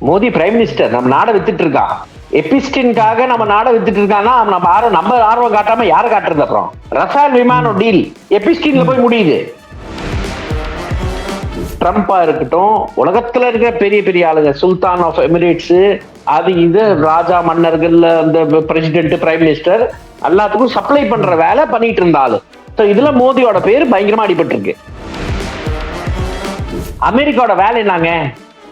Modi prime minister நம்ம நாடை வித்துட்டு இருக்கான். எபிஸ்டின்காக நம்ம நாடை வித்துட்டு இருக்கான்னா நம்ம ஆர்வம் காட்டாம யாரை காட்டுறது? அப்புறம் ரஃபேல் விமானம் டீல் எபிஸ்டின்ல போய் முடியுது. ட்ரம்பா இருக்கட்டும், உலகத்துல இருக்கிற பெரிய பெரிய ஆளுங்க, சுல்தான் ஆஃப் எமிரேட்ஸ், அது இது ராஜா மன்னர்கள், இந்த பிரசிடென்ட், பிரைம் மினிஸ்டர் எல்லாத்துக்கும் சப்ளை பண்ற வேலை பண்ணிட்டு இருந்தாலும் இதுல மோடியோட பேரு பயங்கரமா அடிபட்டு இருக்கு. அமெரிக்காவோட வேலை என்னங்க?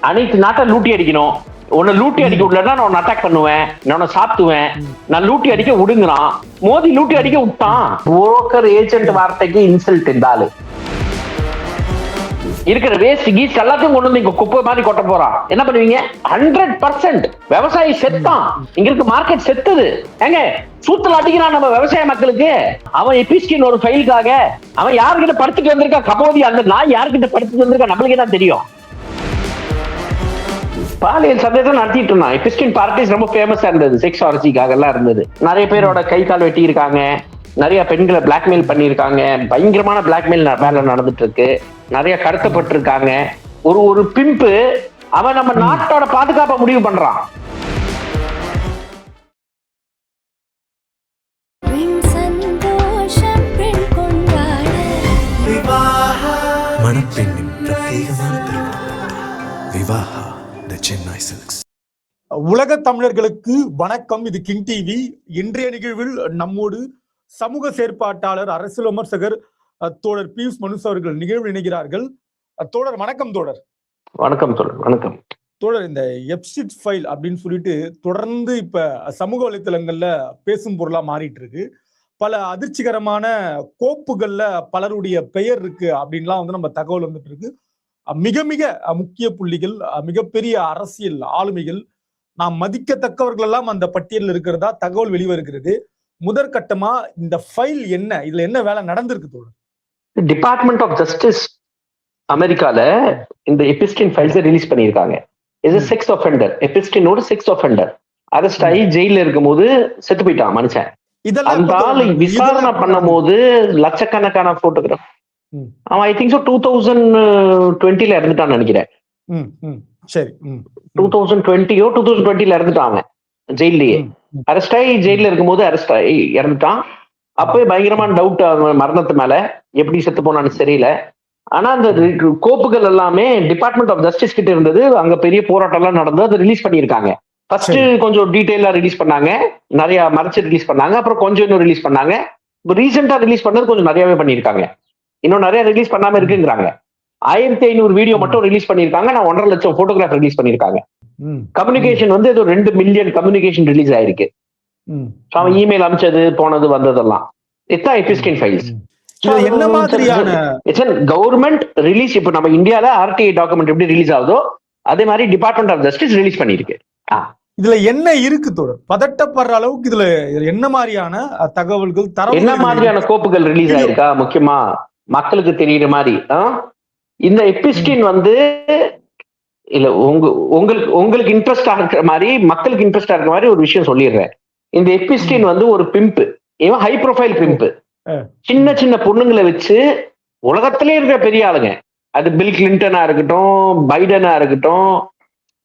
அனைத்து நாட்டை லூட்டி அடிக்கணும். உன்னை லூட்டி அடிக்க விடலன்னா நான் உன்னை அட்டாக் பண்ணுவேன், நான் சாப்பிடுவேன், நான் லூட்டி அடிக்க விடுங்கிறான். மோடி லூட்டி அடிக்க விட்டான். புரோக்கர் ஏஜென்ட் வார்த்தைக்கு இன்சல்ட் இருந்தாலு இருக்கிற வேஸ்ட் கீஸ்ட் எல்லாத்தையும் கொண்டு வந்து இங்க குப்பை மாதிரி கொட்ட போறான். என்ன பண்ணுவீங்க? 100% விவசாயி செத்தான். இங்க இருக்க மார்க்கெட் செத்துது. ஏங்க சூத்துல அடிக்கிறான் நம்ம விவசாய மக்களுக்கு. அவன் எபிஸ்டின் ஒரு ஃபைலுக்காக அவன் யாருக்கிட்ட படுத்துட்டு வந்திருக்கா? கபோதி அந்த நாய் யாருக்கிட்ட படுத்துட்டு வந்திருக்கா நம்மளுக்கே தான் தெரியும். பாலியல் சந்தேகம் நடத்திட்டு இருந்தான். எபிஸ்டின் பார்ட்டிஸ் ரொம்ப ஃபேமஸா இருந்தது, செக்ஸ் ஆர்ஜிக்காக எல்லாம் இருந்தது. நிறைய பேரோட கை கால் வெட்டி இருக்காங்க, நிறைய பெண்களை பிளாக்மெயில் பண்ணிருக்காங்க, பயங்கரமான பிளாக்மெயில் வேலை நடந்துட்டு இருக்கு, நிறைய கடத்தப்பட்டு இருக்காங்க. ஒரு பிம்பு அவன் நம்ம நாட்டோட பாதுகாப்பை முடிவு பண்றான். உலக தமிழர்களுக்கு வணக்கம். இது கிங் டிவி. இன்றைய நிகழ்வில் நம்மோடு சமூக செயற்பாட்டாளர், அரசியல் விமர்சகர் தோழர் பியூஷ் மனுஷ் அவர்கள் நிகழ்வு இணைகிறார்கள். தோழர் வணக்கம். தோழர் வணக்கம். தோழர் வணக்கம். தோழர், இந்த எப்சிட் ஃபைல் அப்படின்னு சொல்லிட்டு தொடர்ந்து இப்ப சமூக வலைத்தளங்கள்ல பேசும் பொருளா மாறிட்டு இருக்கு. பல அதிர்ச்சிகரமான கோப்புகள்ல பலருடைய பெயர் இருக்கு அப்படின்லாம் வந்து நம்ம தகவல் வந்துட்டு இருக்கு. மிக மிக முக்கிய புள்ளிகள், மிகப்பெரிய அரசியல் ஆளுமைகள், நாம் மதிக்கத்தக்கவர்கள் எல்லாம் அந்த பட்டியலில் இருக்கிறதா தகவல் வெளிவருகிறது. முதற்கட்டமா இந்த ஃபைல் என்ன, இதுல என்ன வேலை நடந்திருக்கு தோழர்? டிபார்ட்மெண்ட் ஆஃப் ஜஸ்டிஸ் அமெரிக்கால இந்த எபிஸ்டின் ஃபைல்ஸ் ரிலீஸ் பண்ணியிருக்காங்க. இது செக்ஸ் ஆஃபெண்டர், எபிஸ்டினோட செக்ஸ் ஆஃபெண்டர் அரெஸ்ட் ஆகி ஜெயில இருக்கும் போது செத்து போயிட்டான் மனுஷன். அந்த ஆள் விசாரணை பண்ணும் போது லட்சக்கணக்கான போட்டோகிராஃப் அவன் ஐ திங்க் 2020 இறந்துட்டான்னு நினைக்கிறேன். 2020 இறந்துட்டான் அவன் ஜெயிலேயே. அரெஸ்ட் ஆகி ஜெயில இருக்கும்போது அரெஸ்ட் ஆகி இறந்துட்டான். அப்பவே பயங்கரமான டவுட் மரணத்து மேல, எப்படி செத்து போனான்னு தெரியல. ஆனா அந்த கோப்புகள் எல்லாமே டிபார்ட்மெண்ட் ஆஃப் ஜஸ்டிஸ் கிட்ட இருந்தது. அங்க பெரிய போராட்டம் எல்லாம் நடந்து அதை ரிலீஸ் பண்ணியிருக்காங்க. ஃபர்ஸ்ட் கொஞ்சம் டீடைலா ரிலீஸ் பண்ணாங்க, நிறைய மறைச்சு ரிலீஸ் பண்ணாங்க, அப்புறம் கொஞ்சம் இன்னும் ரிலீஸ் பண்ணாங்க. ரீசெண்டா ரிலீஸ் பண்ணது கொஞ்சம் நிறையவே பண்ணியிருக்காங்க. இன்னும் நிறைய ரிலீஸ் பண்ணாம இருக்குங்கிறாங்க. 1500 வீடியோ மட்டும் ரிலீஸ் பண்ணிருக்காங்க. நான் 1.5 லட்சம் போட்டோகிராஃப் ரிலீஸ் பண்ணிருக்காங்க. கம்யூனிகேஷன் வந்து ஏதோ 2 மில்லியன் கம்யூனிகேஷன் ரிலீஸ் ஆயிருக்கு. அவன் இமெயில் அனுப்பிச்சது, போனது, வந்ததெல்லாம் இதுதான் எபிஸ்டின் ஃபைல்ஸ். என்ன மாதிரியான கவர்மெண்ட் ரிலீஸ்? இப்ப நம்ம இந்தியால ஆர்டிஐ டாக்குமெண்ட் எப்படி ரிலீஸ் ஆகுதோ அதே மாதிரி டிபார்ட்மெண்ட் ஆஃப் ஜஸ்டிஸ் ரிலீஸ் பண்ணிருக்கு. இதுல என்ன இருக்கு தோழர்? பதட்டப்படுற அளவுக்கு இதுல என்ன மாதிரியான தகவல்கள், என்ன மாதிரியான கோப்புகள் ரிலீஸ் ஆயிருக்கா? முக்கியமா மக்களுக்கு தெரியுற மாதிரி இந்த எபிஸ்டின் வந்து இல்ல, உங்களுக்கு இன்ட்ரெஸ்டா இருக்கிற மாதிரி, மக்களுக்கு இன்ட்ரெஸ்டா இருக்கிற மாதிரி ஒரு விஷயம் சொல்லிடுறேன். இந்த எபிஸ்டின் வந்து ஒரு பிம்பு, இவன் ஹை ப்ரொஃபைல் பிம்பு. சின்ன சின்ன பொண்ணுங்களை வச்சு உலகத்திலே இருக்கிற பெரிய ஆளுங்க, அது பில் கிளின்டனா இருக்கட்டும், பைடனா இருக்கட்டும்,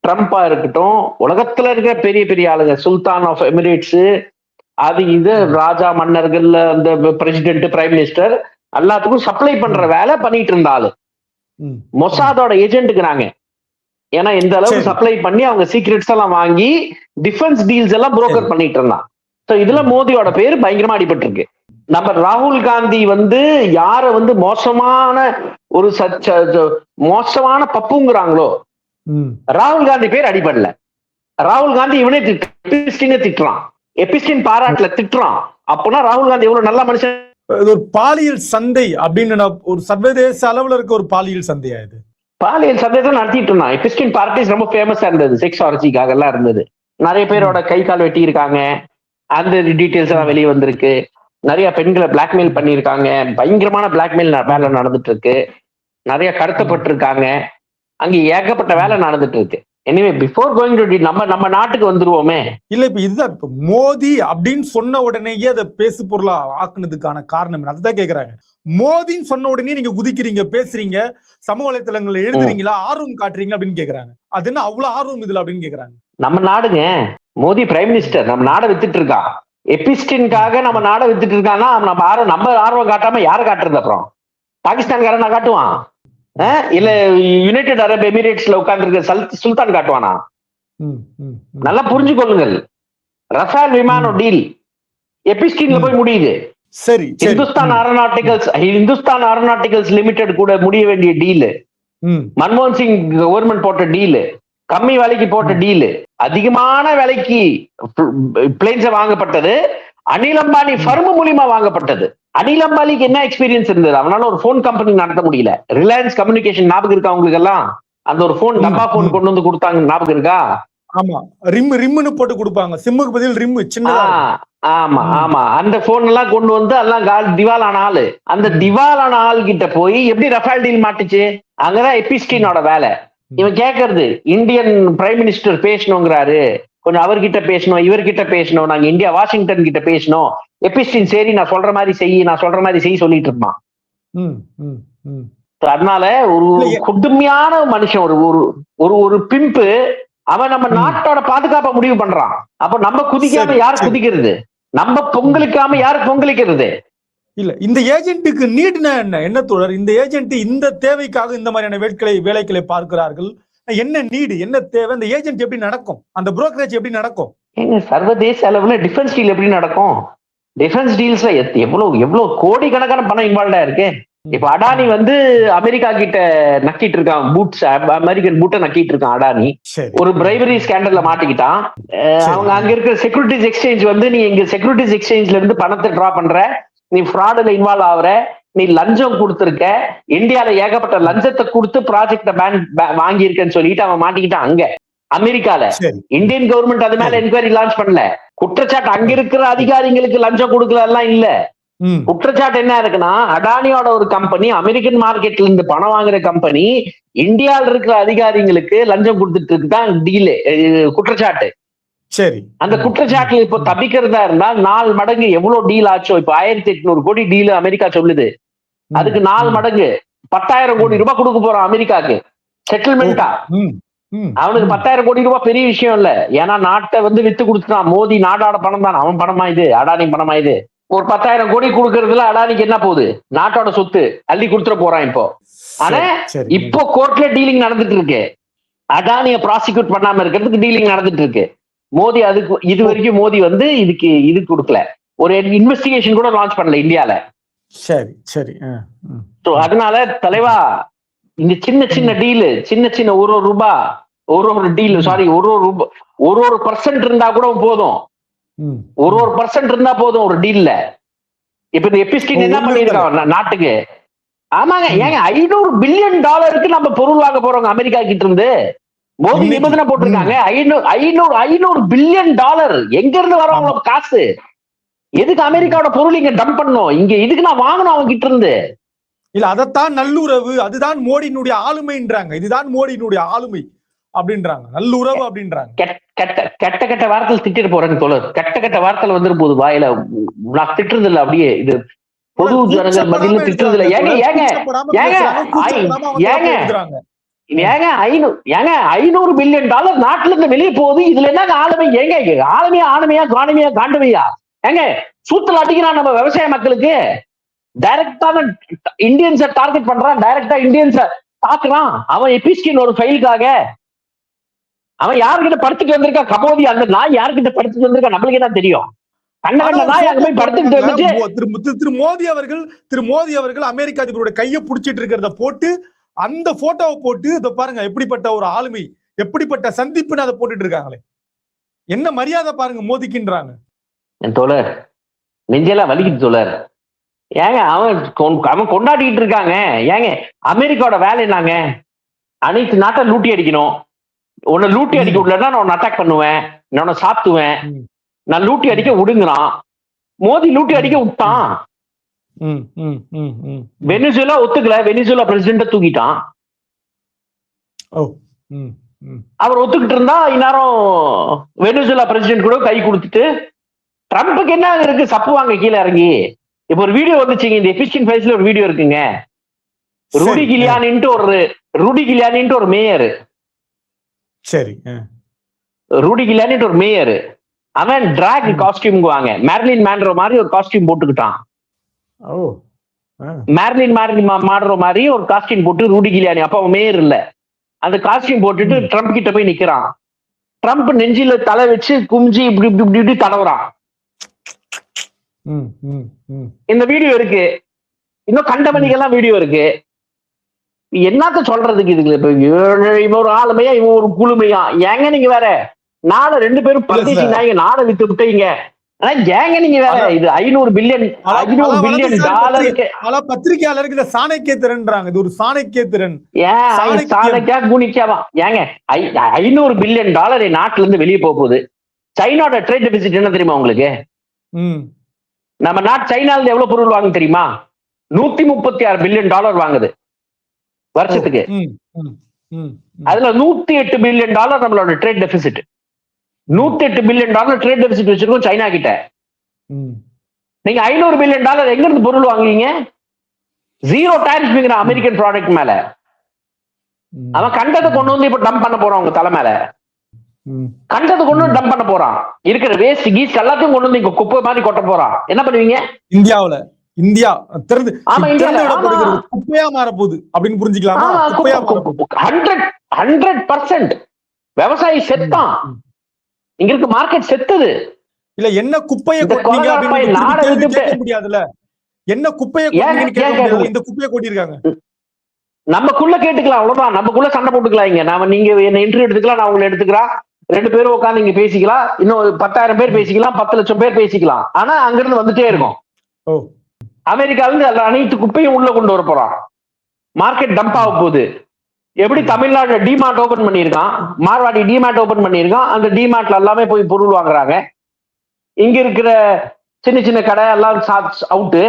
ட்ரம்பா இருக்கட்டும், உலகத்துல இருக்கிற பெரிய பெரிய ஆளுங்க, சுல்தான் ஆஃப் எமிரேட்ஸ், அது இது ராஜா மன்னர்கள், இந்த பிரசிடென்ட், பிரைம் மினிஸ்டர் எல்லாத்துக்கும் சப்ளை பண்ற வேலை பண்ணிட்டு இருந்தாலும் மொசாதோட ஏஜென்ட்டுக்குறாங்க. ஏன்னா இந்த அளவுக்கு சப்ளை பண்ணி அவங்க சீக்ரெட்ஸ் எல்லாம் வாங்கி டிஃபென்ஸ் டீல்ஸ் எல்லாம் புரோக்கர் பண்ணிட்டு இருந்தான். இதுல மோடியோட பேரு பயங்கரமா அடிபட்டு இருக்கு. நம்ம ராகுல் காந்தி வந்து யார வந்து மோசமான ஒரு மோசமான பப்புங்கிறாங்களோ, ராகுல் காந்தி பேர் அடிபடல. ராகுல் காந்தி இவனே திட்டுறான், எபிஸ்டின் பாராட்டுல திட்டுறான். அப்பனா ராகுல் காந்தி எவ்வளவு நல்ல மனுஷன். ஒரு பாலியல் சந்தை அப்படின்னு ஒரு சர்வதேச அளவுல இருக்க ஒரு பாலியல் சந்தையா இது? பாலியல் சந்தையை நடத்திட்டு இருந்தான். எபிஸ்டின் பார்ட்டிஸ் ரொம்ப ஃபேமஸா இருந்தது, செக்ஸ் ஆர்ஜிக்காக எல்லாம் இருந்தது. நிறைய பேரோட கை கால் வெட்டி இருக்காங்க, அந்த டீடைல்ஸ் எல்லாம் வெளியே வந்திருக்கு. நிறைய பெண்களை பிளாக்மெயில் பண்ணியிருக்காங்க, பயங்கரமான பிளாக்மெயில் வேலை நடந்துட்டு இருக்கு, நிறைய கடத்தப்பட்டு இருக்காங்க, அங்க ஏகப்பட்ட வேலை நடந்துட்டு இருக்கு. எனிவே பிஃபோர் கோயிங் டு நம்ம நாட்டுக்கு வந்துருவோமே. இல்ல, இப்ப இதுதான் இப்ப மோடி அப்படின்னு சொன்ன உடனேயே அதை பேசு பொருளா ஆக்குனதுக்கான காரணம் அதுதான் கேக்குறாங்க. மோடின்னு சொன்ன உடனே நீங்க குதிக்கிறீங்க, பேசுறீங்க, சமூக வலைத்தளங்கள்ல எழுதுறீங்களா, ஆர்வம் காட்டுறீங்க அப்படின்னு கேக்குறாங்க. அது என்ன அவ்வளவு ஆர்வம் இதுல அப்படின்னு கேக்குறாங்க. நம்ம நாடுங்க, மோடி பிரைம் மினிஸ்டர் நம்ம நாடை வித்துட்டு இருக்கான். எபிஸ்டின்காக நம்ம நாடை வித்துட்டு இருக்கான்னா நம்ம ஆர்வம் காட்டாம யாரை காட்டுறது? அப்புறம் பாகிஸ்தான்காரன் நான் காட்டுவான் இல்ல யுனைடெட் அரப் எமிரேட்ஸ்ல உட்கார்ந்து இருக்க சுல்தான் காட்டுவானா? நல்லா புரிஞ்சுக்கொள்ளுங்கள். ரஃபேல் விமான டீல் எபிஸ்டின்ல போய் முடியுது. சரி, இந்துஸ்தான் ஏரோநாட்டிகல்ஸ் லிமிடெட் கூட முடிய வேண்டிய டீல், மன்மோகன் சிங் கவர்மெண்ட் போட்ட டீல், கம்மி விலைக்கு போட்ட டீல், அதிகமான விலைக்கு பிளேன்ஸ் வாங்கப்பட்டது, அனில் அம்பானி ஃபர்ம் மூலியமா வாங்கப்பட்டது. அனில் அம்பானிக்கு என்ன எக்ஸ்பீரியன்ஸ் இருந்தது? அவனால ஒரு போன் கம்பெனி நடத்த முடியல. ரிலையன்ஸ் கம்யூனிகேஷன் ஞாபகம் இருக்கா உங்களுக்கு எல்லாம்? அந்த ஒரு போன் டப்பா போன் கொண்டு வந்து கொடுத்தாங்க, ஞாபகம் இருக்கா? ஆமா, ரிம்னு போட்டு கொடுப்பாங்க, சிம்முக்கு பதில் ரிம் சின்னதா. ஆமா ஆமா, அந்த போன் எல்லாம் கொண்டு வந்து எல்லாம் திவாலான ஆளு. அந்த திவாலான ஆள் கிட்ட போய் எப்படி ரஃபேல் டீல் மாட்டுச்சு? அங்கதான் எபிஸ்டினோட வேலை. இவன் கேக்குறது, இந்தியன் பிரைம் மினிஸ்டர் பேசணுங்கிறாரு, கொஞ்சம் அவர்கிட்ட பேசணும், இவர்கிட்ட பேசணும், நாங்க இந்தியா வாஷிங்டன் கிட்ட பேசணும். எபிஸ்டின் சரி நான் சொல்ற மாதிரி செய்ய சொல்லிட்டு இருப்பான். அதனால ஒரு கொடுமையான மனுஷன், ஒரு பிம்பு அவன் நம்ம நாட்டோட பாதுகாப்பை முடிவு பண்றான். அப்ப நம்ம குதிக்காம யார் குதிக்கிறது? நம்ம பொங்கலிக்காம யாரு பொங்கலிக்கிறது? இல்ல, இந்த ஏஜென்ட்டுக்கு நீட்னா என்ன தோழர்? இந்த ஏஜென்ட் இந்த தேவைக்காக இந்த மாதிரியான வேலைகளை பார்க்கிறார்கள். என்ன நீடு, என்ன தேவை? இந்த ஏஜென்ட் எப்படி நடக்கும்? அந்த புரோக்கரேஜ் எப்படி நடக்கும்? சர்வதேச அளவுல டிஃபென்ஸ் டீல் எப்படி நடக்கும்? டிஃபென்ஸ் டீல்ஸ்ல எவ்வளவு கோடிக்கணக்கான பணம் இன்வால்வ்டா இருக்கு. இப்ப அடானி வந்து அமெரிக்கா கிட்ட நக்கிட்டு இருக்கான், பூட்ஸ் அமெரிக்கன் பூட்டை நக்கிட்டு இருக்கான் அடானி. ஒரு பிரைவரி ஸ்கேண்டல்ல மாட்டிக்கிட்டான். அவங்க அங்க இருக்கிற செக்யூரிட்டிஸ் எக்ஸ்சேஞ்ச் வந்து, நீ இங்க செக்யூரிட்டிஸ் எக்ஸ்சேஞ்ச்ல இருந்து பணத்தை டிரா பண்ற, நீ ஃப்ராடுல இன்வால்வ் ஆகுற, நீ லஞ்சம் கொடுத்துருக்க, இந்தியால ஏகப்பட்ட லஞ்சத்தை கொடுத்து ப்ராஜெக்ட வாங்கி இருக்கன்னு சொல்லிட்டு அவன் மாட்டிக்கிட்டான் அங்க அமெரிக்கால. இந்தியன் கவர்மெண்ட் அது மேல என்கொயரி லான்ச் பண்ணல. குற்றச்சாட்டு அங்க இருக்கிற அதிகாரிகளுக்கு லஞ்சம் கொடுக்கல எல்லாம் இல்ல. குற்றச்சாட்டு என்ன இருக்குன்னா, அடானியோட ஒரு கம்பெனி அமெரிக்கன் மார்க்கெட்ல இருந்து பணம் வாங்குற கம்பெனி இந்தியாவில் இருக்கிற அதிகாரிகளுக்கு லஞ்சம் கொடுத்துட்டு இருக்குதான் டீல் குற்றச்சாட்டு. சரி, அந்த குற்றச்சாட்டுல இப்போ தப்பிக்கிறதா இருந்தால் 4 மடங்கு எவ்வளவு டீல் ஆச்சோ, இப்ப 1800 கோடி டீல் அமெரிக்கா சொல்லுது, அதுக்கு 4 மடங்கு 10,000 கோடி ரூபாய் கொடுக்க போறான் அமெரிக்காக்கு செட்டில்மெண்டா. அவனுக்கு 10,000 கோடி ரூபாய் பெரிய விஷயம் இல்ல, ஏன்னா நாட்டை வந்து வித்து கொடுத்துட்டான். மோடி நாடோட பணம் தான், அவன் பணமா இது? அடானி பணமா இது? ஒரு 10,000 கோடி கொடுக்கறதுல அடானிக்கு என்ன போகுது? நாட்டோட சொத்து அள்ளி கொடுத்துட போறான் இப்போ. ஆனா இப்போ கோர்ட்ல டீலிங் நடந்துட்டு இருக்கு. அடானிய ப்ராசிக்யூட் பண்ணாம இருக்கிறதுக்கு டீலிங் நடந்துட்டு இருக்கு. மோடி அதுக்கு இது வரைக்கும் மோடி வந்து இது கொடுக்கல, ஒரு இன்வெஸ்டிகேஷன் கூட லான்ச் பண்ணல இந்தியால. சரி சரி. அதனால தலைவா, இந்த சின்ன டீலு, சின்ன ஒரு ரூபாய், ஒரு டீல், சாரி ஒரு பர்சன்ட் இருந்தா கூட போதும், ஒரு பர்சன்ட் இருந்தா போதும் ஒரு டீல்ல. இப்ப இந்த எபிஸ்டின் என்ன பண்ணிருக்கான் நாட்டுக்கு? ஆமாங்க, ஏங்க $500 பில்லியன் நம்ம பொருள் வாங்க போறோங்க அமெரிக்கா கிட்ட இருந்து. மோடி நிபந்தனை போட்டிருக்காங்க, $500 பில்லியன் எங்க இருந்து வரும் காசு? எதுக்கு அமெரிக்காவோட பொருள் இங்க டம்ப் பண்ணணும்? இங்க இதுக்கு நான் வாங்கணும் அவங்க கிட்ட இருந்து. இல்ல, அதத்தான் நல்லுறவு, அதுதான் மோடியினுடைய ஆளுமைன்றாங்க. இதுதான் மோடியினுடைய ஆளுமை அப்படின்றாங்க, நல்லுறவு அப்படின்றாங்க. கெட்ட வார்த்தையில் திட்டிட்டு போறேன்னு தோழர். கெட்ட வார்த்தையில வந்துரு போது வாயில. நான் திட்டுறது இல்ல, அப்படியே இது பொது ஜனங்கள் மத்தியில திட்டுறது இல்ல. ஏங்க 500 பில்லியன் நாட்டுல இருந்து வெளியே போகுது. இதுல என்ன ஆளுமை? ஏங்க ஆளுமையா காண்டவையா? ஏங்க சூத்துல அடிக்கிறான் நம்ம விவசாய மக்களுக்கு. டைரக்டா இந்தியன்ஸ டார்கெட் பண்றான், டைரக்டா இந்தியன்ஸ தாக்குறான். அவன் எபிஸ்டின் ஒரு ஃபைலுக்காக அவன் யாருக்கிட்ட படுத்துட்டு வந்திருக்கா? கமோதி அந்த நாய் யாருக்கிட்ட படுத்துட்டு வந்திருக்கா நம்மளுக்கு தான் தெரியும். திரு மோடி அவர்கள் அமெரிக்க அதிபருடைய கையை பிடிச்சிட்டு இருக்கிறத போட்டு, அந்த போட்டோவை போட்டு, இத பாருங்க எப்படிப்பட்ட ஒரு ஆளுமை, எப்படிப்பட்ட சந்திப்புன்னு அதை போட்டுட்டு இருக்காங்களே. என்ன மரியாதை பாருங்க மோதிக்குன்றாங்க. தோழர் நெஞ்செல்லாம் வலிக்குது தோழர். ஏங்க அவன் கொண்டாடிட்டு இருக்காங்க. ஏங்க அமெரிக்காவோட வேலை என்னங்க? அனைத்து நாட்டை லூட்டி அடிக்கணும். உன்னை லூட்டி அடிக்க விடலன்னா நான் உன்னை அட்டாக் பண்ணுவேன், நான் சாப்பிடுவேன். நான் லூட்டி அடிக்க விடுங்கிறான். மோடி லூட்டி அடிக்க விட்டான். வெனிசுலா ஒத்துக்கல, வெனிசுலா பிரசிடென்ட தூக்கிட்டான். அவர் ஒத்துக்கிட்டு இருந்தா இந்நேரம் வெனிசுலா பிரசிடென்ட் கூட கை கொடுத்துட்டு, ட்ரம்புக்கு என்ன இருக்கு சப்புவாங்க கீழே இறங்கி. இப்ப ஒரு வீடியோ வந்துச்சுங்க, இந்த எபிஸ்டின் ஃபைல்ஸ்ல ஒரு வீடியோ இருக்குங்க. ரூடி கிலியானின்ட்டு ஒரு மேயர், சரி. ரூடி கிலானிட்டு ஒரு மேயர், அவன் டிராக் காஸ்டியூம்ங்குவாங்க, மேர்லின் மேன்ரோ மாதிரி ஒரு காஸ்டியூம் போட்டுக்கிட்டான். ஓ. மேர்லின் மாடுற மாதிரி ஒரு காஸ்டியூம் போட்டு ரூடி கிலானி, அப்ப அவன் மேயர் இல்ல, அந்த காஸ்டியூம் போட்டுட்டு ட்ரம்ப் கிட்ட போய் நிக்கிறான். ட்ரம்ப் நெஞ்சில தலை வச்சு குமிஞ்சி இப்படி இப்படி இப்படி தடவுறான். இந்த வீடியோ இருக்கு, இன்னும் கண்டமணிக்கெல்லாம் வீடியோ இருக்கு. என்னத்த சொல்றதுக்கு இதுக்கு? இப்ப இவன் ஒரு ஆளுமையா, இவன் ஒரு குழுமையா? ஏங்க நீங்க வேற நாளை 2 பேரும் பரதேசி நாயங்க நாளை வித்து விட்டீங்க. ஏங்க நீங்க வேற இது 500 பில்லியன் டாலருக்கு. பல பத்திரிகையாளருக்கு இந்த சாணக்கிய திறன்றாங்க. இது ஒரு சாணக்கிய திறன். சாணக்கியா குனிக்காவா? ஏங்க 500 பில்லியன் டாலர் நாட்டுல இருந்து வெளியே போகுது. சைனாவோட ட்ரேட் டெபிசிட் என்ன தெரியுமா உங்களுக்கு? நம்ம நாட்டு சைனால இருந்து எவ்வளவு பொருள் வாங்க தெரியுமா? 136 பில்லியன் டாலர் வாங்குது வருஷத்துக்கு. அதுல 108 பில்லியன் டாலர் நம்மளோட trade deficit. 108 billion dollar trade deficit வச்சிருக்கோம் சைனா கிட்ட. நீங்க 500 பில்லியன் டாலர் எங்க இருந்து பொருள் வாங்குவீங்க? 0 டாரிஃப் அமெரிக்கன் ப்ராடக்ட் மேல. அவன் கண்டதை கொண்டு வந்து இப்ப டம்ப் பண்ண போறான் உங்க தலை மேல. கண்டதை கொண்டு வந்து டம்ப் பண்ண போறான். இருக்கிற வேஸ்ட் கீஸ் எல்லாத்தையும் கொண்டு வந்து இங்க குப்பை மாதிரி கொட்ட போறான். என்ன பண்ணுவீங்க? இந்தியாவுல இந்தியா திறந்து குப்பையா மாற போகுது அப்படின்னு புரிஞ்சுக்கலாமா? 100% விவசாயி செத்தான். இங்க இருக்க மார்க்கெட் செத்துது. இல்ல என்ன குப்பையை கொட்டீங்க அப்படின்னு கேட்க முடியாதுல. என்ன குப்பையை கொட்டீங்கன்னு கேட்க முடியாது. இந்த குப்பையை கொட்டிருக்காங்க. நமக்குள்ள கேட்டுக்கலாம், அவ்வளவுதான். நமக்குள்ள சண்டை போட்டுக்கலாம். இங்க நாம நீங்க என்ன இன்டர்வியூ எடுத்துக்கலாம், நான் உங்களை எடுத்துக்கிறேன். 2 பேரும் உட்காந்து இங்க பேசிக்கலாம். இன்னும் 10,000 பேர் பேசிக்கலாம், 10 லட்சம் பேர் பேசிக்கலாம். ஆனா அங்க இருந்து வந்துட்டே இருக்கும். அமெரிக்கால இருந்து அனைத்து குப்பையும் உள்ள கொண்டு வர போறான். மார்க்கெட் டம்ப் ஆக போகுது. எப்படி தமிழ்நாடு டிமார்ட் ஓபன் பண்ணிருக்கான், மார்வாடி டிமார்ட் ஓபன் பண்ணிருக்கான். அந்த டிமார்ட்ல எல்லாமே போய் பொருள் வாங்குறாங்க. இங்க இருக்கிற சின்ன சின்ன கடை எல்லாம் அவுட்டு.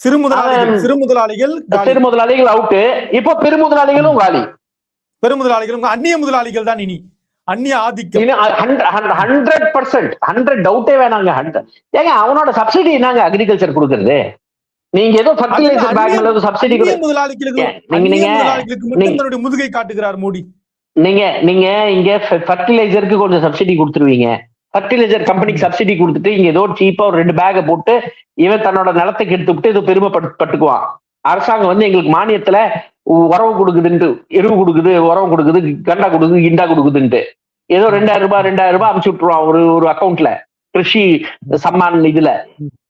சிறு முதலாளிகள் அவுட்டு. இப்ப பெருமுதலாளிகளும் காலி. பெருமுதலாளிகளும் அந்நிய முதலாளிகள் தான். இனி அந்நிய ஆதிக்கம் 100% டவுட்டே வேணாங்க. ஏங்க அவனோட சப்சிடி என்னங்க அக்ரிகல்ச்சர் கொடுக்கறது? நீங்க ஏதோ ஃபர்டிலைசர் பேக்ல ஏதோ சப்சிடி முதலாளிகளுக்கு முதுகை காட்டுகிறார் மோடி. நீங்க இங்க ஃபர்டிலைசருக்கு கொஞ்சம் சப்சிடி கொடுத்துருவீங்க. ஃபர்டிலைசர் கம்பெனிக்கு சப்சிடி கொடுத்துட்டு இங்க ஏதோ சீப்பா ஒரு 2 பேக்கை போட்டு இவன் தன்னோட நிலத்துக்கு எடுத்து விட்டு ஏதோ பெருமைப்பட்டுக்குவான். அரசாங்கம் வந்து எங்களுக்கு மானியத்துல உறவு கொடுக்குதுன்ட்டு, எருவு கொடுக்குது, உறவு கொடுக்குது, கண்டா கொடுக்குது, கிண்டா கொடுக்குதுன்ட்டு ஏதோ 2000 ரூபாய் அனுப்பிச்சு விட்டுருவான் ஒரு அக்கௌண்ட்ல. கிருஷி சம்மான் இதுல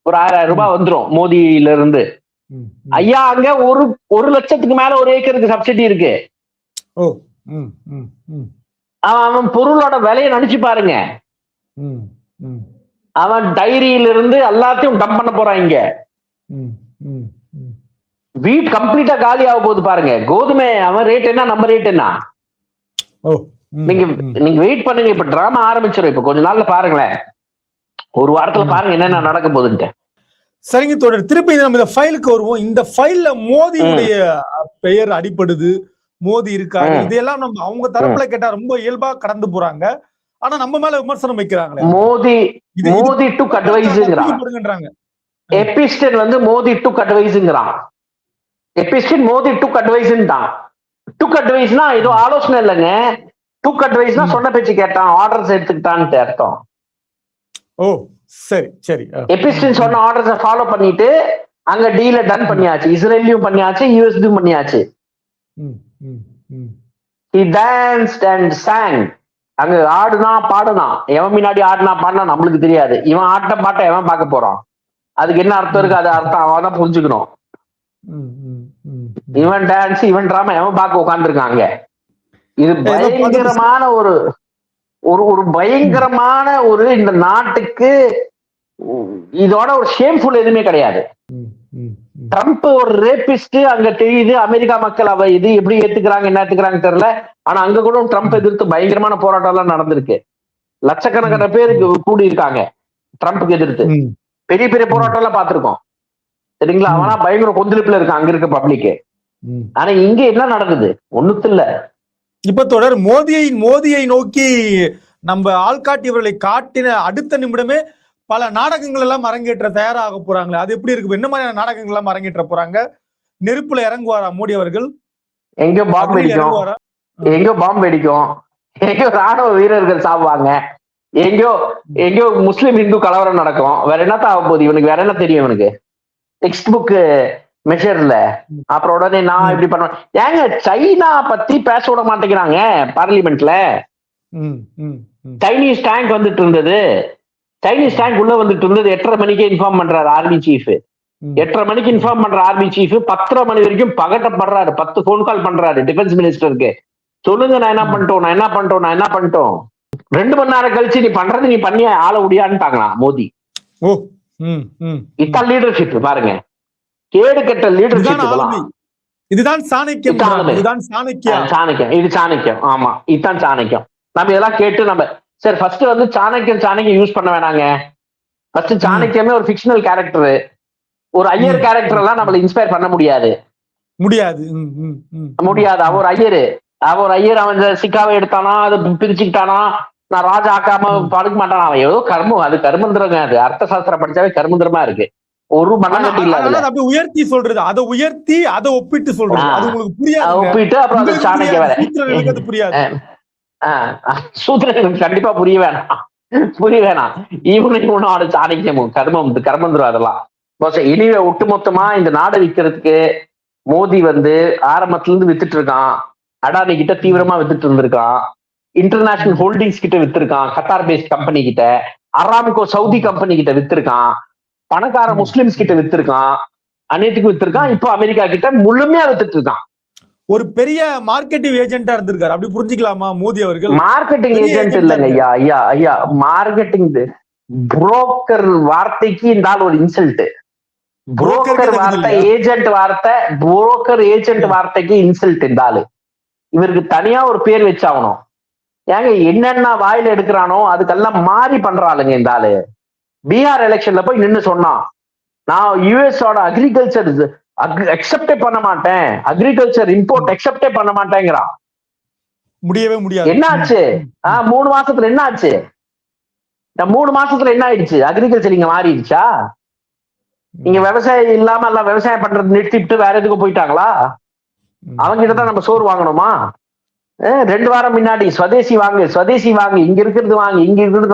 ஒரு 6000 ரூபாய் வந்துடும் மோடியில இருந்து. ஐயா அங்க 1 லட்சத்துக்கு மேல ஒரு ஏக்கருக்கு சப்சிடி இருக்கு. அவன் பொருளோட விலையை நினைச்சு பாருங்க. அவன் டைரியில இருந்து எல்லாத்தையும் டம்ப் பண்ண போறான். இங்க வீட் கம்ப்ளீட்டா காலி ஆக போகுது பாருங்க. கோதுமை அவன் ரேட் என்ன, நம்ம ரேட் என்ன? நீங்க வெயிட் பண்ணுங்க. இப்ப டிராமா ஆரம்பிச்சிடும். இப்ப கொஞ்ச நாள்ல பாருங்களேன், ஒரு வாரத்துல பாருங்க என்னென்ன நடக்க போகுதுன்ட்டு. சரிங்க தோழர், திருப்பி நம்ம இந்த ஃபைலுக்கு வருவோம். இந்த ஃபைல்ல மோடியுடைய பெயர் அடிப்படுது, மோடி இருக்காரு. இதெல்லாம் நம்ம அவங்க தரப்புல கேட்டா ரொம்ப இயல்பா கடந்து போறாங்க. ஆனா நம்ம மேல விமர்சனம் வைக்கிறாங்களே. மோடி டுக் அட்வைஸ்ங்கறாங்க. எபிஸ்டன் வந்து மோடி டுக் அட்வைஸ்ங்கறான். எபிஸ்டன் மோடி டுக் அட்வைஸ்ன்றான். டுக் அட்வைஸ்னா ஏதோ ஆலோசனை இல்லைங்க. டுக் அட்வைஸ்னா சொன்ன பேச்சு கேட்டான், ஆர்டர்ஸ் எடுத்துக்கிட்டான்னு அர்த்தம். ஓ சரி சரி. எபிஸ்டன் சொன்ன ஆர்டர்ஸை ஃபாலோ பண்ணிட்டு அங்க டீல டன் பண்ணியாச்சு. இஸ்ரேலையும் பண்ணியாச்சு, யூஎஸ்லயும் பண்ணியாச்சு. He danced and sang. அங்க ஆடுனா பாடுனா, எவன் முன்னாடி ஆடுனா பாடுனா நம்மளுக்கு தெரியாது. இவன் ஆட்ட பாட்ட எவன் பார்க்க போறான்? அதுக்கு என்ன அர்த்தம் இருக்கு? அது அர்த்தம் அவன் தான் புரிஞ்சுக்கணும். இவன் டான்ஸ் இவன் டிராமா எவன் பார்க்க உட்கார்ந்துருக்காங்க. இது பயங்கரமான ஒரு பயங்கரமான இந்த நாட்டுக்கு இதோட ஒரு ஷேம்ஃபுல் எதுவுமே கிடையாது. ட்ரம்ப் ஒரு ரேபிஸ்ட் அங்க தெரியுது. அமெரிக்கா மக்கள் அவ இது எப்படி ஏத்துக்கிறாங்க என்ன ஏத்துக்கிறாங்க தெரியல. ஆனா அங்க கூட ட்ரம்ப் எதிர்த்து பயங்கரமான போராட்டம் எல்லாம் நடந்திருக்கு. லட்சக்கணக்கான பேருக்கு கூடி இருக்காங்க ட்ரம்ப்புக்கு எதிர்த்து. பெரிய பெரிய போராட்டம் எல்லாம் பார்த்திருக்கோம் சரிங்களா. அவனா பயங்கர கொந்தளிப்புல இருக்கான் அங்க இருக்க பப்ளிக். ஆனா இங்க என்ன நடக்குது? ஒண்ணுத்து இல்ல. இப்ப தொடர் மோதியை நோக்கி நம்ம ஆள்காட்டியவர்களை காட்டின அடுத்த நிமிடமே பல நாடகங்கள் எல்லாம் அரங்கேற்ற தயாராக போறாங்களே, அது எப்படி இருக்கு? என்ன மாதிரியான நாடகங்கள் எல்லாம் அரங்கேற்ற போறாங்க? நெருப்புல இறங்குவாரா மோடி அவர்கள்? எங்க பாம்பு வெடிக்கும், எங்கேயோ ராணுவ வீரர்கள் சாப்பிடுவாங்க, எங்கேயோ எங்கேயோ முஸ்லீம் இந்து கலவரம் நடக்கும். வேற என்னத்தான் ஆக போகுது இவனுக்கு? வேற என்ன தெரியும் இவனுக்கு? டெக்ஸ்ட் புக் மெஷர்ல. அப்புறம் உடனே நான் இப்படி பண்ணுவேன். ஏங்க சைனா பத்தி பேச விட மாட்டேங்கிறாங்க பார்லிமெண்ட்ல. சைனீஸ் டேங்க் வந்துட்டு இருந்தது, சைனீஸ் டேங்க் உள்ள வந்துட்டு இருந்தது. 8:30 மணிக்கே இன்ஃபார்ம் பண்றாரு ஆர்மி சீஃப். 8:30 மணிக்கு இன்ஃபார்ம் பண்ற ஆர்மி சீஃப் 10:30 மணி வரைக்கும் பகட்டப்படுறாரு. 10 போன் கால் பண்றாரு டிஃபென்ஸ் மினிஸ்டருக்கு. சொல்லுங்க நான் என்ன பண்ணிட்டோம், நான் என்ன பண்ணிட்டோம், நான் என்ன பண்ணிட்டோம். 2 மணி நேரம் கழிச்சு நீ பண்றது நீ பண்ணிய ஆள முடியான்ட்டாங்களா மோடி. இதான் லீடர்ஷிப் பாருங்க, கேடு கெட்ட லீடர்ஷிப். இதுதான் சாணக்கியம், இதுதான் சாணக்கியம், இது சாணக்கியம். ஆமா, இதுதான் சாணக்கியம். நம்ம இதெல்லாம் கேட்டு நம்ம சரி ஃபர்ஸ்ட் வந்து சாணக்கியம் யூஸ் பண்ண வேணாங்க. ஃபர்ஸ்ட் சாணக்கியமே ஒரு ஃபிக்ஷனல் கேரக்டர். ஒரு ஐயர் கேரக்டர் எல்லாம் நம்மள இன்ஸ்பயர் பண்ண முடியாது. அவர் ஐயர் அவன் சிக்காவை எடுத்தானா, அதை பிரிச்சுக்கிட்டானா, நான் ராஜா ஆக்காம படுக்க மாட்டானா, அவன் ஏதோ கர்மம். அது கர்மந்திரங்க. அது அர்த்த சாஸ்திரம் படிச்சாவே கர்மந்திரமா இருக்கு. ஒரு மனநட்டி இல்ல. உயர்த்தி சொல்றது, அதை உயர்த்தி அதை ஒப்பிட்டு சொல்றது, அது உங்களுக்கு புரியாது. ஒப்பிட்டு அப்புறம் அது சாணக்கிய வேற புரியாது. சூத்திரனுக்கு கண்டிப்பா புரிய வேணாம். இவனோட சாணக்கியமும் கர்மந்திரம் அதெல்லாம். இனிவே ஒட்டுமொத்தமா இந்த நாடை விற்கிறதுக்கு மோடி வந்து ஆரம்பத்துல இருந்து வித்துட்டு இருக்கான். அடானி கிட்ட தீவிரமா வித்துட்டு இருந்திருக்கான். இன்டர்நேஷனல் ஹோல்டிங்ஸ் கிட்ட வித்திருக்கான். கத்தார் பேஸ்ட் கம்பெனி கிட்ட, அராம்கோ சவுதி கம்பெனி கிட்ட வித்திருக்கான். பணக்கார முஸ்லிம்ஸ் கிட்ட வித்திருக்கான். அனைத்துக்கும் வித்திருக்கான். இப்போ அமெரிக்கா கிட்ட முழுமையா வித்துட்டு இருக்கான். ஒரு பெரிய மார்க்கெட்டிங் ஏஜென்டா இருந்திருக்காரு. அப்படி புரிஞ்சுக்கலாமா மோடி அவர்கள்? மார்க்கெட்டிங் ஏஜென்ட் இல்லைங்க ஐயா, மார்க்கெட்டிங் புரோக்கர் வார்த்தைக்கு இந்த ஆள் ஒரு இன்சல்ட். புரோக்கர் வார்த்தை, ஏஜென்ட் வார்த்தை, புரோக்கர் ஏஜென்ட் வார்த்தைக்கு இன்சல்ட் இந்த ஆளு. இவருக்கு தனியா ஒரு பேர் வச்சாகணும். ஏங்க என்னென்ன வாயில எடுக்கிறானோ அதுக்கெல்லாம் மாறி பண்றாளுங்க இந்த ஆளு. பீகார் எலெக்ஷன்ல போய் நின்று சொன்னான், நான் யுஎஸோட அக்ரிகல்ச்சர் அக்செப்டே பண்ண மாட்டேன், அக்ரிகல்ச்சர் இம்போர்ட் அக்செப்டே பண்ண மாட்டேங்கிறான். முடியவே முடியாது. என்ன ஆச்சு? 3 மாசத்துல என்ன ஆச்சு? 3 மாசத்துல என்ன ஆயிடுச்சு? அக்ரிகல்ச்சர் இங்க மாறிடுச்சா? இங்க விவசாயம் இல்லாம எல்லாம் விவசாயம் பண்றது நிறுத்திட்டு வேற எதுக்கு போயிட்டாங்களா? அவங்க கிட்டதான் நம்ம சோறு வாங்கணுமா? 2 வாரம் முன்னாடி ஸ்வதேசி வாங்கு, இங்க இருக்கிறது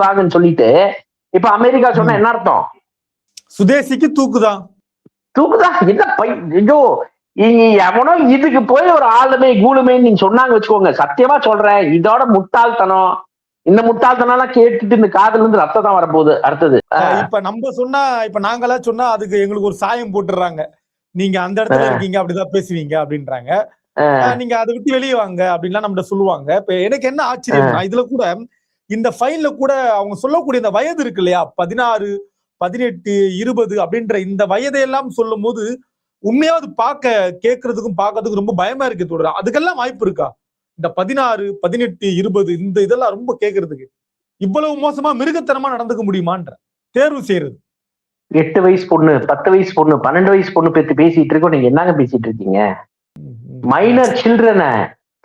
வாங்குன்னு சொல்லிட்டு இப்ப அமெரிக்கா சொன்னா என்ன அர்த்தம்? சுதேசிக்கு தூக்குதான். என்ன ஐயோ, எவனோ இதுக்கு போய் ஒரு ஆளுமே கூலுமே நீங்க சொன்னாங்க வச்சுக்கோங்க, சத்தியமா சொல்றேன், இதோட முட்டாள்தனம். இந்த முட்டாள்தனம் கேட்டுட்டு இந்த காதுல இருந்து ரத்தம் தான் வரப்போகுது அடுத்தது. இப்ப நம்ம சொன்னா, இப்ப நாங்களா சொன்னா அதுக்கு எங்களுக்கு ஒரு சாயம் போட்டுறாங்க. நீங்க அந்த இடத்துல இருக்கீங்க, அப்படிதான் பேசுவீங்க அப்படின்றாங்க. நீங்க அதை விட்டு வெளியே வாங்க அப்படின்லாம் நம்ம சொல்லுவாங்க. இப்ப எனக்கு என்ன ஆச்சரியம், இதுல கூட இந்த ஃபைல்ல கூட அவங்க சொல்லக்கூடிய இந்த வயது இருக்கு இல்லையா, 16, 18, 20 அப்படின்ற இந்த வயதையெல்லாம் சொல்லும் போது உண்மையாவது கேட்கறதுக்கும் பார்க்கறதுக்கும் ரொம்ப பயமா இருக்கு தோழர். அதுக்கெல்லாம் வாய்ப்பு இருக்கா? இந்த 16, 18, 20 இந்த இதெல்லாம் ரொம்ப கேட்கறதுக்கு இவ்வளவு மோசமா மிருகத்தனமா நடந்துக்க முடியுமான்ற தேர்வு செய்யறது. 8 வயசு பொண்ணு, 10 வயசு பொண்ணு, 12 வயசு பொண்ணு பத்தி பேசிட்டு இருக்கோம். நீங்க என்னங்க பேசிட்டு இருக்கீங்க? மைனர் சில்ட்ரனை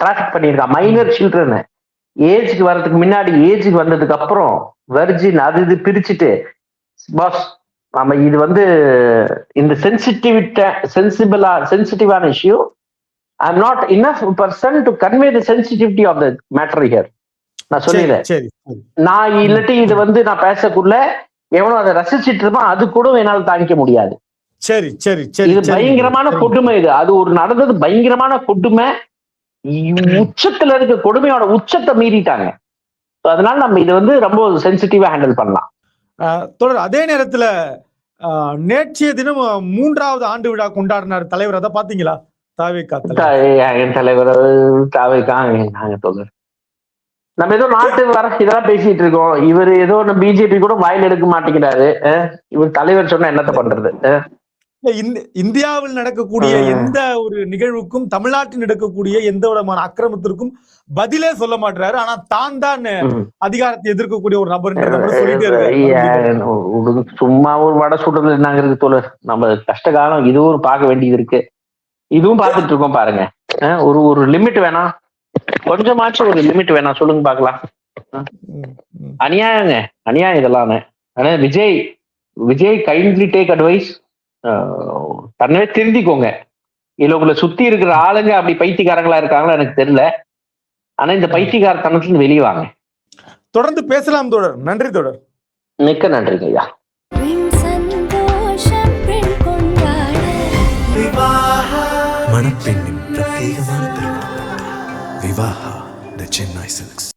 டிராஃபிக் பண்ணிருக்கா. மைனர் சில்ட்ரனை ஏஜுக்கு வர்றதுக்கு முன்னாடி, ஏஜுக்கு வந்ததுக்கு அப்புறம் வெர்ஜின் அது இது பிரிச்சுட்டு, பாஸ் நம்ம இது வந்து இந்த சென்சிட்டிவான issue. I am not enough person to convey the sensitivity of the matter here. நான் சொல்லிடுறேன். நான் இல்லாட்டி இது வந்து நான் பேசக்குள்ள எவனோ அதை ரசிச்சுட்டு இருப்பான், அது கூட என்னால் தாங்கிக்க முடியாது. சரி சரி சரி, இது பயங்கரமான கொடுமை. இது அது ஒரு நடந்தது பயங்கரமான கொடுமை. உச்சத்துல இருக்க கொடுமையோட உச்சத்தை மீறிட்டாங்க. அதனால நம்ம இதை வந்து ரொம்ப சென்சிட்டிவா ஹேண்டில் பண்ணலாம். தொடர் அதே நேரத்துல நேற்றைய தினம் 3வது ஆண்டு விழா கொண்டாடினார் தலைவர். அதை பாத்தீங்களா? தாவேகா தலைவர் நாங்க தொடர் நம்ம ஏதோ நாட்டு வர இதெல்லாம் பேசிட்டு இருக்கோம். இவர் ஏதோ பிஜேபி கூட வாயில் எடுக்க மாட்டேங்கிறாரு. இவர் தலைவர் சொன்னா என்னத்த பண்றது? இந்தியாவில் நடக்கக்கூடிய எந்த ஒரு நிகழ்வுக்கும், தமிழ்நாட்டில் நடக்கக்கூடிய எந்த விதமான அக்கிரமத்திற்கும் பதிலே சொல்ல மாட்டாரு. ஆனா தான் அதிகாரத்தை எதிர்க்கக்கூடிய ஒரு நபர் சொல்லிட்டே இருக்காரு. சும்மா ஒரு வடை சுடுறது என்னங்க இருக்கு தோழர்? நம்ம கஷ்ட காலம் இதுவும் பார்க்க வேண்டியது இருக்கு. இதுவும் பார்த்துட்டு இருக்கோம் பாருங்க. ஒரு லிமிட் வேணாம், கொஞ்சமாச்சும் ஒரு லிமிட் வேணாம், சொல்லுங்க பாக்கலாம். அநியாயங்க, அநியாயம் இதெல்லாம். ஆனா விஜய் கைண்ட்லி டேக் அட்வைஸ். தன்னவே திருந்திக்கோங்க. இல்ல உங்களை சுத்தி இருக்கிற ஆளுங்க அப்படி பைத்தியக்காரங்களா இருக்காங்களா எனக்கு தெரியல. ஆனா இந்த பைத்தியகாரத்தனத்துல வெளியே வாங்க. தொடர்ந்து பேசலாம் தோழர். நன்றி தோழர். மிக்க நன்றிங்க ஐயா. மணப்பெண்ணின் பிரத்யேகமான திருமணம். விவாஹா தி சென்னை சில்க்ஸ்.